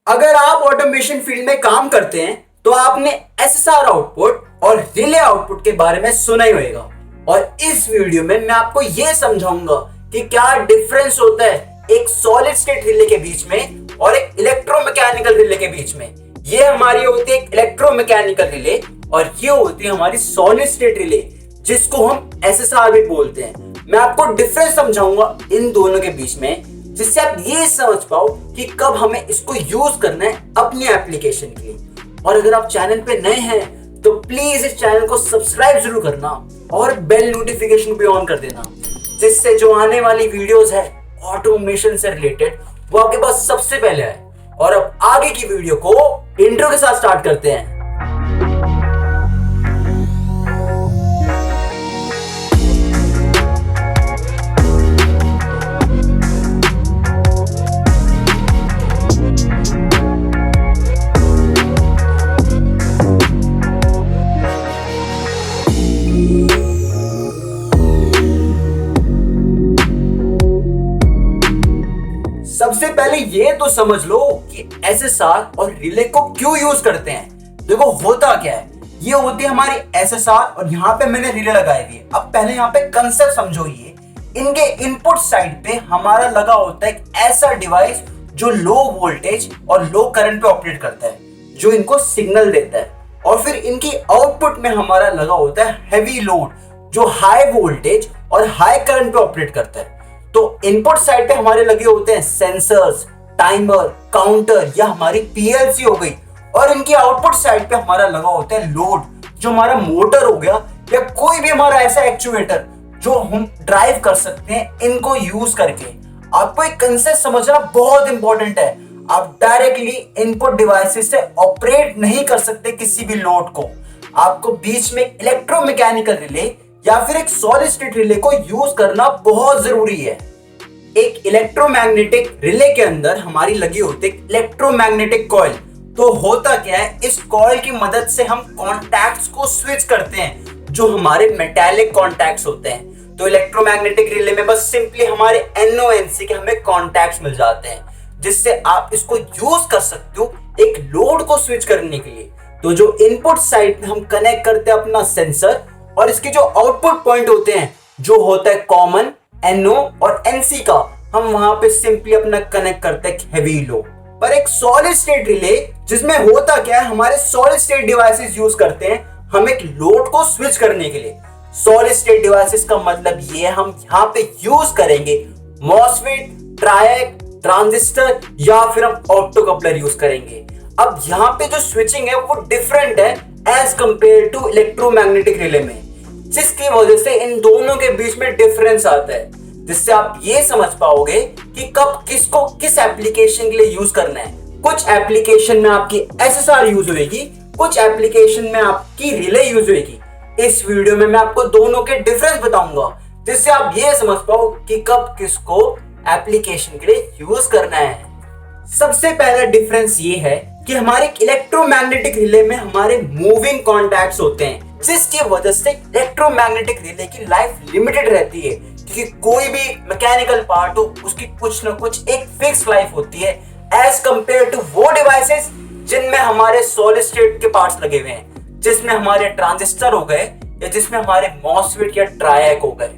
अगर आप automation field में काम करते हैं तो आपने एसएसआर आउटपुट और रिले आउटपुट के बारे में सुना ही होगा। और इस वीडियो में मैं आपको यह समझाऊंगा कि क्या डिफरेंस होता है एक सॉलिड स्टेट रिले के बीच में और एक इलेक्ट्रोमैकेनिकल रिले के बीच में। ये हमारी होती है एक इलेक्ट्रोमैकेनिकल रिले और ये होती है हमारी सॉलिड स्टेट रिले, जिसको हम एसएसआर भी बोलते हैं। मैं आपको डिफरेंस समझाऊंगा इन दोनों के बीच में, जिससे आप ये समझ पाओ कि कब हमें इसको यूज करना है अपनी एप्लीकेशन के लिए। और अगर आप चैनल पे नए हैं तो प्लीज इस चैनल को सब्सक्राइब जरूर करना और बेल नोटिफिकेशन भी ऑन कर देना, जिससे जो आने वाली वीडियोस है ऑटोमेशन से रिलेटेड वो आपके पास सबसे पहले आए। और अब आगे की वीडियो को इंट्रो के साथ स्टार्ट करते हैं। सबसे पहले ये तो समझ लो कि एसएसआर और रिले को क्यों यूज करते हैं। देखो होता क्या है, ये होती है हमारी एसएसआर और यहाँ पे मैंने रिले लगाई हुई है। अब पहले यहाँ पे कंसेप्ट समझो। ये इनके इनपुट साइड पे हमारा लगा होता है एक ऐसा डिवाइस जो लो वोल्टेज और लो करंट पे ऑपरेट करता है, जो इनको सिग्नल देता है। और फिर इनकी आउटपुट में हमारा लगा होता है हैवी लोड, जो हाई वोल्टेज और हाई करंट पे ऑपरेट करता है। तो इनपुट साइड पे हमारे लगे होते हैं सेंसर्स, टाइमर, काउंटर या हमारी पीएलसी हो गई। और इनकी आउटपुट साइड पे हमारा लगा होता है लोड, जो हमारा मोटर हो गया या कोई भी हमारा ऐसा एक्चुएटर जो हम ड्राइव कर सकते हैं इनको यूज करके। आपको एक कंसेप्ट समझना बहुत इंपॉर्टेंट है। आप डायरेक्टली इनपुट डिवाइसेस से ऑपरेट नहीं कर सकते किसी भी लोड को। आपको बीच में इलेक्ट्रोमैकेनिकल रिले या फिर एक सॉलिड स्टेट रिले को यूज करना बहुत जरूरी है। एक इलेक्ट्रोमैग्नेटिक रिले के अंदर हमारी लगी होती है इलेक्ट्रोमैग्नेटिक कॉइल। तो होता क्या है, इस कॉइल की मदद से हम कॉन्टैक्ट्स को स्विच करते हैं, जो हमारे मेटालिक कॉन्टैक्ट्स होते हैं। तो इलेक्ट्रोमैग्नेटिक रिले में बस सिंपली हमारे NONC के हमें कॉन्टैक्ट्स मिल जाते हैं, जिससे आप इसको यूज कर सकते हो एक लोड को स्विच करने के लिए। तो जो इनपुट साइड में हम कनेक्ट करते हैं अपना सेंसर, और इसके जो आउटपुट पॉइंट होते हैं जो होता है कॉमन NO और NC का, हम वहां पे सिंपली अपना कनेक्ट करते हैं हैवी लो। पर एक सॉलिड स्टेट रिले जिसमें होता क्या है, हमारे सॉलिड स्टेट डिवाइसेस यूज करते हैं हम एक लोड को स्विच करने के लिए। सॉलिड स्टेट डिवाइसेस का मतलब ये है हम यहाँ पे यूज करेंगे मॉसफेट, ट्रायक, ट्रांजिस्टर या फिर हम ऑप्टोकपलर यूज करेंगे। अब यहाँ पे जो स्विचिंग है वो डिफरेंट है as compare to electromagnetic relay में, जिसकी वजह से इन दोनों के बीच में डिफरेंस आता है, जिससे आप ये समझ पाओगे कि कब किसको किस एप्लीकेशन के लिए यूज करना है। कुछ एप्लीकेशन में आपकी एसएसआर यूज होगी, कुछ एप्लीकेशन में आपकी रिले यूज होगी। इस वीडियो में मैं आपको दोनों के डिफरेंस बताऊंगा, जिससे आप ये समझ पाओ कि कब किसको एप्लीकेशन के लिए यूज करना है। सबसे पहला डिफरेंस ये है कि हमारे इलेक्ट्रोमैग्नेटिक रिले में हमारे मूविंग कॉन्टैक्ट्स होते हैं, जिसकी वजह से इलेक्ट्रोमैग्नेटिक रिले की लाइफ लिमिटेड रहती है, क्योंकि कोई भी मैकेनिकल पार्ट हो उसकी कुछ ना कुछ एक फिक्स लाइफ होती है एज कंपेयर टू वो डिवाइसेस जिनमें हमारे सॉलिड स्टेट के पार्ट्स लगे हुए हैं, जिसमें हमारे ट्रांजिस्टर हो गए या जिसमें हमारे मॉसफेट या ट्रायक हो गए।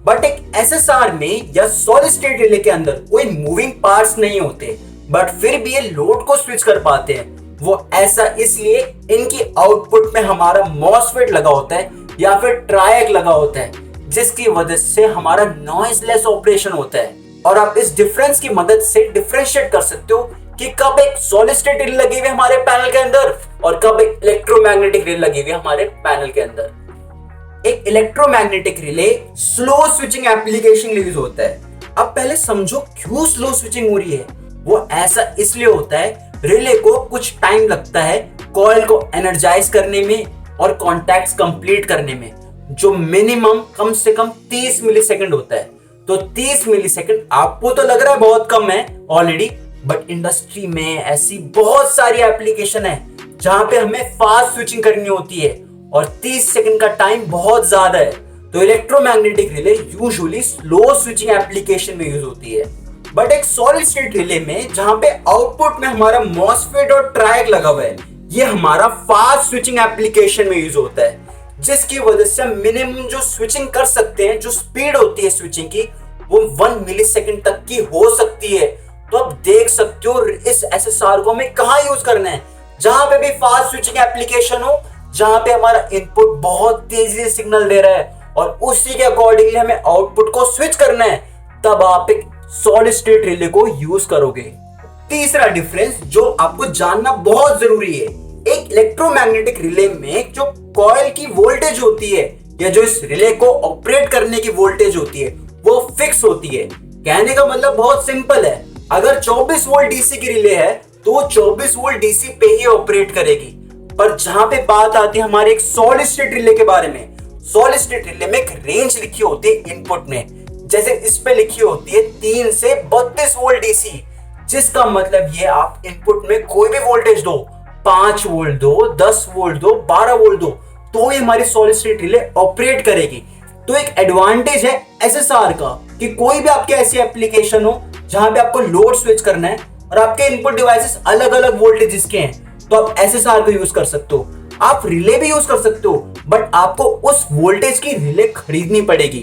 बट एक एसएसआर में या सॉलिड स्टेट रिले के अंदर कोई मूविंग पार्ट्स नहीं होते, बट फिर भी ये लोड को स्विच कर पाते हैं। वो ऐसा इसलिए इनकी आउटपुट में हमारा मॉसफेट लगा होता है या फिर ट्रायक लगा होता है, जिसकी वजह से हमारा नॉइसलेस ऑपरेशन होता है। और आप इस डिफरेंस की मदद से डिफरेंशिएट कर सकते हो कि कब एक सॉलिड स्टेट रिले लगी हुई हमारे पैनल के अंदर और कब एक इलेक्ट्रोमैग्नेटिक रिले लगी हुई हमारे पैनल के अंदर। एक electromagnetic relay slow switching application के लिए यूज होता है। अब पहले समझो क्यों स्लो स्विचिंग हो रही है। वो ऐसा इसलिए होता है, रिले को कुछ टाइम लगता है कॉइल को एनर्जाइज करने में और कॉन्टैक्ट्स कंप्लीट करने में, जो मिनिमम कम से कम 30 मिलीसेकंड होता है। तो 30 मिलीसेकंड आपको तो लग रहा है बहुत कम है ऑलरेडी, बट इंडस्ट्री में ऐसी बहुत सारी एप्लीकेशन है जहां पे हमें फास्ट स्विचिंग करनी होती है और 30 सेकंड का टाइम बहुत ज्यादा है। तो electromagnetic relay usually slow switching application में यूज होती है। बट एक सॉलिड स्टेट रिले में जहां पे आउटपुट में हमारा मॉसफेट और ट्रायक लगा हुआ है, ये हमारा फास्ट स्विचिंग एप्लीकेशन में यूज होता है, जिसकी वजह से हम मिनिमम जो स्विचिंग कर सकते हैं, जो स्पीड होती है स्विचिंग की, वो 1 मिलीसेकंड तक की हो सकती है। तो आप देख सकते हो इस एसएसआर को हमें कहां यूज करना है, जहां पे भी फास्ट स्विचिंग एप्लीकेशन हो, जहां पे हमारा इनपुट बहुत तेजी से सिग्नल दे रहा है और उसी के अकॉर्डिंगली हमें आउटपुट को स्विच करना है, तब आप एक सॉलिड स्टेट रिले को यूज करोगे। तीसरा डिफरेंस जो आपको जानना बहुत जरूरी है, एक इलेक्ट्रोमैग्नेटिक रिले में जो कॉइल की वोल्टेज होती है या जो इस रिले को ऑपरेट करने की वोल्टेज होती है वो फिक्स होती है। कहने का मतलब बहुत सिंपल है, अगर 24 वोल्ट डीसी की रिले है तो वो 24 वोल्ट डीसी पे ही ऑपरेट करेगी। पर जहां पे बात आती है हमारे एक सॉलिड स्टेट रिले के बारे में, सॉलिड स्टेट रिले में एक रेंज लिखी होती है इनपुट में, जैसे इस पे लिखी होती है 3 से 32 वोल्ट डीसी, जिसका मतलब ये आप इनपुट में कोई भी वोल्टेज दो, 5 वोल्ट दो, 10 वोल्ट दो, 12 वोल्ट दो, तो ये हमारी सॉलिड स्टेट रिले ऑपरेट करेगी। तो एक एडवांटेज है एसएसआर का कि कोई भी आपके ऐसी एप्लीकेशन हो जहां पे आपको लोड स्विच करना है और आपके इनपुट डिवाइसेस अलग अलग वोल्टेजेस के हैं, तो आप एसएसआर को यूज कर सकते हो। आप रिले भी यूज कर सकते हो, बट आपको उस वोल्टेज की रिले खरीदनी पड़ेगी।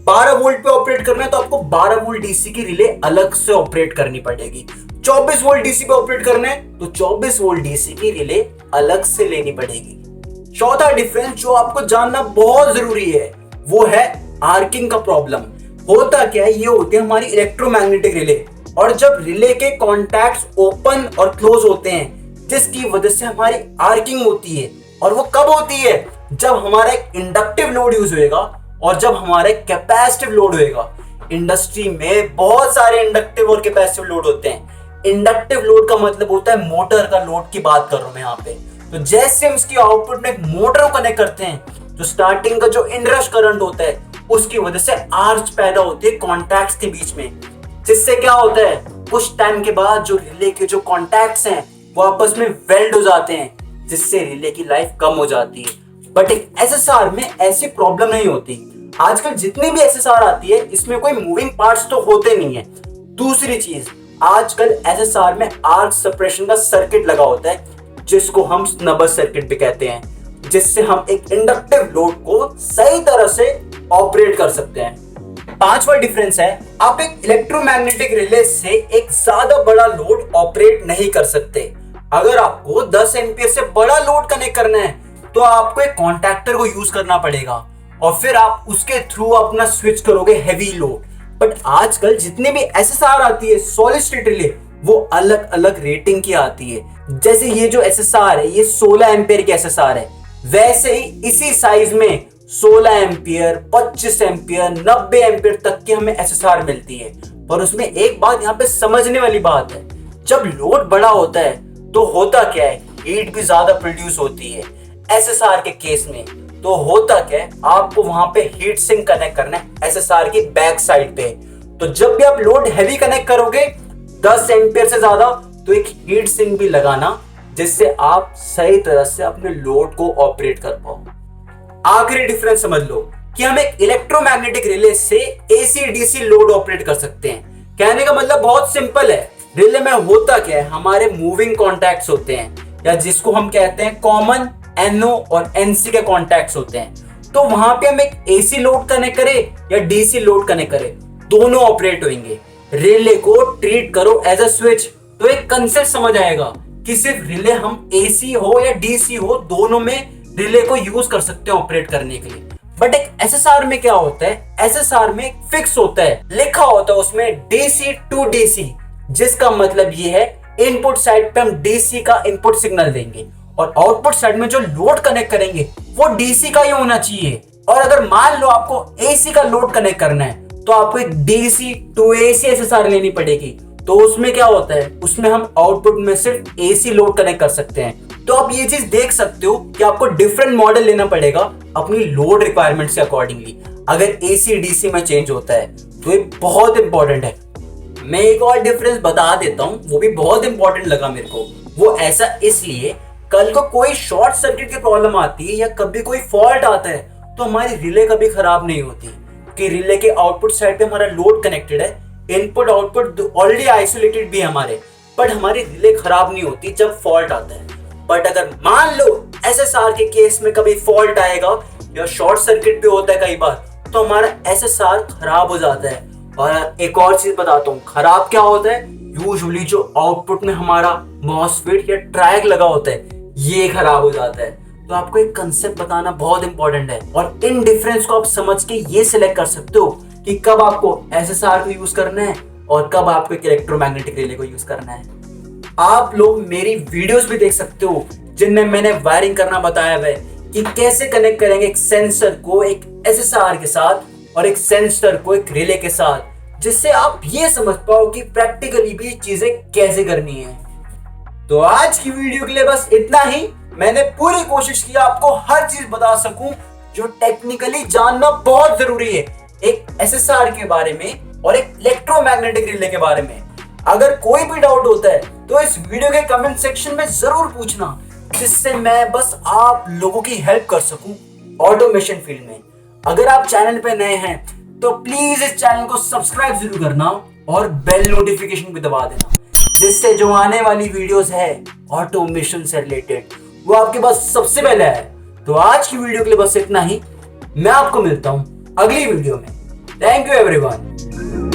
12 वोल्ट पे ऑपरेट करना है तो आपको 12 वोल्ट डीसी की रिले अलग से ऑपरेट करनी पड़ेगी। 24 वोल्ट डीसी पे ऑपरेट करना है तो 24 वोल्ट डीसी की रिले अलग से लेनी पड़ेगी। चौथा डिफरेंस जो आपको जानना बहुत जरूरी है वो है आर्किंग का प्रॉब्लम। होता क्या है, ये होती है हमारी इलेक्ट्रोमैग्नेटिक रिले, और जब रिले के कॉन्टैक्ट्स ओपन और क्लोज होते हैं जिसकी वजह से हमारी आर्किंग होती है। और वो कब होती है, जब हमारा एक इंडक्टिव लोड यूज होएगा और जब हमारा एक कैपेसिटिव लोड होएगा। इंडस्ट्री में बहुत सारे इंडक्टिव और कैपेसिटिव लोड होते हैं। इंडक्टिव लोड का मतलब होता है मोटर का लोड की बात कर रहा हूं मैं यहाँ पे। तो जैसे हम इसकी आउटपुट में एक मोटर को कनेक्ट करते हैं तो स्टार्टिंग का जो इनरश करंट होता है उसकी वजह से आर्च पैदा होती है कॉन्टैक्ट्स के बीच में, जिससे क्या होता है कुछ टाइम के बाद जो रिले के जो कॉन्टैक्ट्स हैं वो आपस में वेल्ड हो जाते हैं, जिससे रिले की लाइफ कम हो जाती है। बट एक एसएसआर में ऐसी प्रॉब्लम नहीं होती। आजकल जितनी भी एसएसआर आती है इसमें कोई मूविंग पार्ट्स तो होते नहीं है। दूसरी चीज, आजकल एसएसआर में आर्क सप्रेशन का सर्किट लगा होता है, जिसको हम स्नबर सर्किट भी कहते हैं, जिससे हम एक इंडक्टिव लोड को सही तरह से ऑपरेट कर सकते हैं। पांचवा डिफरेंस है, आप एक इलेक्ट्रोमैग्नेटिक रिले से एक ज्यादा बड़ा लोड ऑपरेट नहीं कर सकते। अगर आपको 10 एम्पीयर से बड़ा लोड कनेक्ट करना है तो आपको एक कॉन्टैक्टर को यूज करना पड़ेगा और फिर आप उसके थ्रू अपना स्विच करोगे हैवी लोड। बट आजकल जितनी भी एसएसआर आती है सॉलिड स्टेट रिले, वो अलग अलग रेटिंग की आती है। जैसे ये जो एसएसआर है ये 16 एम्पीयर की एसएसआर है, वैसे ही इसी साइज में 16 एम्पीयर, 25 एम्पीयर, 90 एम्पीयर तक की हमें एसएसआर मिलती है। पर उसमें एक बात यहाँ पे समझने वाली बात है, जब लोड बड़ा होता है तो होता क्या है, हीट भी ज्यादा प्रोड्यूस होती है। एसएसआर के केस में तो होता क्या है, आपको वहां पे हीट सिंक कनेक्ट करना है एसएसआर की बैक साइड पे। तो जब भी आप लोड हैवी कनेक्ट करोगे 10 एम्पीयर से ज्यादा, तो एक हीट सिंक भी लगाना, जिससे आप सही तरह से अपने लोड को ऑपरेट कर पाओ। आखिरी डिफरेंस समझ लो कि हम एक इलेक्ट्रोमैग्नेटिक रिले से एसी डीसी लोड ऑपरेट कर सकते हैं। कहने का मतलब बहुत सिंपल है, रिले में होता क्या है, हमारे मूविंग कॉन्टैक्ट्स होते हैं या जिसको हम कहते हैं कॉमन NO और NC के कॉन्टैक्ट्स होते हैं। तो वहां पे हम एक एसी लोड कनेक्ट करें या डीसी लोड कनेक्ट करें, दोनों ऑपरेट होंगे। रिले को ट्रीट करो एज अ स्विच, तो एक कंसेप्ट समझ आएगा कि सिर्फ रिले हम एसी हो या डीसी हो, दोनों में रिले को यूज कर सकते हैं ऑपरेट करने के लिए। बट एक एसएसआर में क्या होता है, एसएसआर में फिक्स होता है, लिखा होता है उसमें डीसी टू डीसी, जिसका मतलब ये है इनपुट साइड पे हम डीसी का इनपुट सिग्नल देंगे और आउटपुट साइड में जो लोड कनेक्ट करेंगे वो डीसी का ही होना चाहिए। और अगर मान लो आपको एसी का लोड कनेक्ट करना है तो आपको एक डीसी टू एसी एसएसआर लेनी पड़ेगी। तो उसमें क्या होता है, उसमें हम आउटपुट में सिर्फ एसी लोड कनेक्ट कर सकते हैं। तो आप ये चीज देख सकते हो कि आपको डिफरेंट मॉडल लेना पड़ेगा अपनी लोड रिक्वायरमेंट्स के अकॉर्डिंगली, अगर एसी डीसी में चेंज होता है तो ये बहुत इंपॉर्टेंट है। मैं एक और डिफरेंस बता देता हूँ, वो भी बहुत इंपॉर्टेंट लगा मेरे को। वो ऐसा इसलिए, कल को कोई शॉर्ट सर्किट की प्रॉब्लम आती है या कभी कोई फॉल्ट आता है तो हमारी रिले कभी खराब नहीं होती कि रिले के आउटपुट साइड पे हमारा लोड कनेक्टेड है, इनपुट आउटपुट ऑलरेडी आइसोलेटेड भी है हमारे, बट हमारी रिले खराब नहीं होती जब फॉल्ट आता है। बट अगर मान लो एसएसआर के केस में कभी फॉल्ट आएगा या शॉर्ट सर्किट भी होता है कई बार, तो हमारा एसएसआर खराब हो जाता है। और एक और चीज बताता हूँ, खराब क्या होता है, यूजुअली जो आउटपुट में हमारा मॉसफेट या ट्रैक लगा होता है ये खराब हो जाता है। तो आपको एक कंसेप्ट बताना बहुत इंपॉर्टेंट है, और इन डिफरेंस को आप समझ के ये सिलेक्ट कर सकते हो कि कब आपको एसएसआर को यूज करना है और कब आपको एक इलेक्ट्रोमैग्नेटिक रिले को यूज करना है। आप लोग मेरी वीडियोस भी देख सकते हो जिनमें मैंने वायरिंग करना बताया हुआ है कि कैसे कनेक्ट करेंगे एक सेंसर को एक एसएसआर के साथ और एक सेंसर को एक रिले के साथ, जिससे आप ये समझ पाओ कि प्रैक्टिकली भी चीजें कैसे करनी है। तो आज की वीडियो के लिए बस इतना ही। मैंने पूरी कोशिश की आपको हर चीज बता सकूं जो टेक्निकली जानना बहुत जरूरी है एक एसएसआर के बारे में और एक इलेक्ट्रोमैग्नेटिक रिले के बारे में। अगर कोई भी डाउट होता है तो इस वीडियो के कमेंट सेक्शन में जरूर पूछना, जिससे मैं बस आप लोगों की हेल्प कर सकूं ऑटोमेशन फील्ड में। अगर आप चैनल पे नए हैं तो प्लीज इस चैनल को सब्सक्राइब जरूर करना और बेल नोटिफिकेशन भी दबा देना, जिससे जो आने वाली वीडियोस है ऑटोमेशन से रिलेटेड वो आपके पास सबसे पहले है। तो आज की वीडियो के लिए बस इतना ही। मैं आपको मिलता हूं अगली वीडियो में। Thank you everyone.